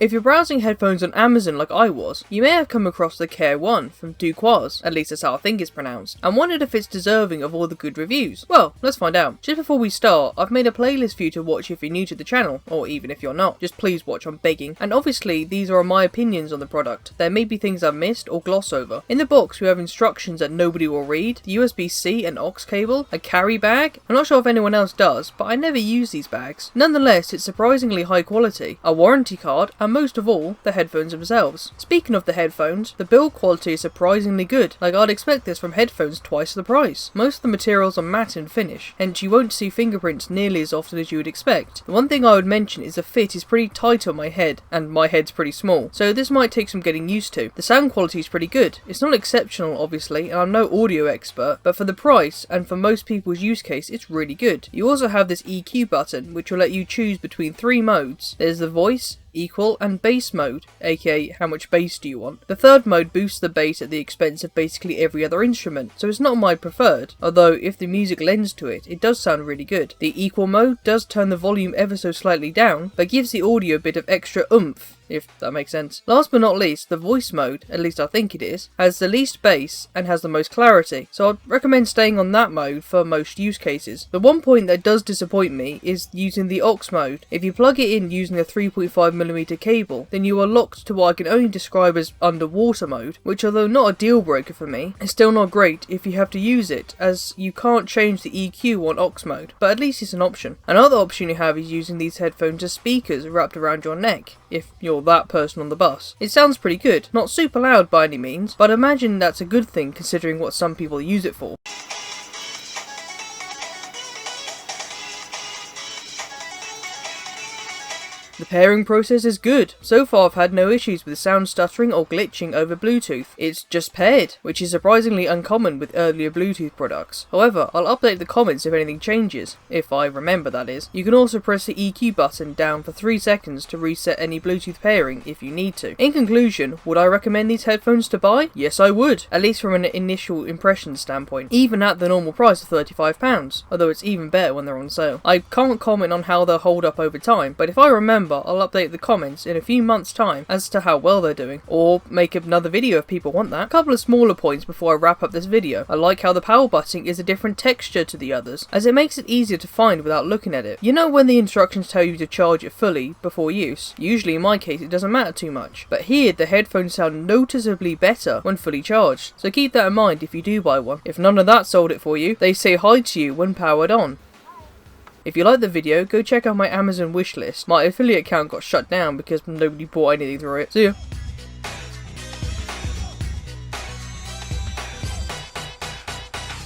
If you're browsing headphones on Amazon like I was, you may have come across the K1 from DOQUAS, at least that's how I think it's pronounced, and wondered if it's deserving of all the good reviews. Well, let's find out. Just before we start, I've made a playlist for you to watch if you're new to the channel, or even if you're not. Just please watch, I'm begging. And obviously, these are my opinions on the product. There may be things I've missed or gloss over. In the box, we have instructions that nobody will read, the USB-C and aux cable, a carry bag. I'm not sure if anyone else does, but I never use these bags. Nonetheless, it's surprisingly high quality, a warranty card, and most of all, the headphones themselves. Speaking of the headphones, the build quality is surprisingly good. Like, I'd expect this from headphones twice the price. Most of the materials are matte in finish, hence you won't see fingerprints nearly as often as you would expect. The one thing I would mention is the fit is pretty tight on my head, and my head's pretty small, so this might take some getting used to. The sound quality is pretty good. It's not exceptional obviously, and I'm no audio expert, but for the price and for most people's use case, it's really good. You also have this EQ button, which will let you choose between 3 modes. There's the voice, equal, and bass mode, aka how much bass do you want. The third mode boosts the bass at the expense of basically every other instrument, so it's not my preferred, although if the music lends to it, it does sound really good. The equal mode does turn the volume ever so slightly down, but gives the audio a bit of extra oomph, if that makes sense. Last but not least, the voice mode, at least I think it is, has the least bass and has the most clarity, so I'd recommend staying on that mode for most use cases. The one point that does disappoint me is using the aux mode. If you plug it in using a 3.5mm cable, then you are locked to what I can only describe as underwater mode, which although not a deal breaker for me, is still not great if you have to use it, as you can't change the EQ on aux mode, but at least it's an option. Another option you have is using these headphones as speakers wrapped around your neck, if you're that person on the bus. It sounds pretty good, not super loud by any means, but I imagine that's a good thing considering what some people use it for. The pairing process is good. So far I've had no issues with sound stuttering or glitching over Bluetooth. It's just paired, which is surprisingly uncommon with earlier Bluetooth products. However, I'll update the comments if anything changes, if I remember that is. You can also press the EQ button down for 3 seconds to reset any Bluetooth pairing if you need to. In conclusion, would I recommend these headphones to buy? Yes I would, at least from an initial impression standpoint, even at the normal price of £35, although it's even better when they're on sale. I can't comment on how they'll hold up over time, but if I remember, I'll update the comments in a few months' time as to how well they're doing, or make another video if people want that. A couple of smaller points before I wrap up this video. I like how the power button is a different texture to the others, as it makes it easier to find without looking at it. You know when the instructions tell you to charge it fully before use? Usually in my case it doesn't matter too much, but here the headphones sound noticeably better when fully charged, so keep that in mind if you do buy one. If none of that sold it for you, they say hi to you when powered on. If you liked the video, go check out my Amazon wishlist. My affiliate account got shut down because nobody bought anything through it. See ya.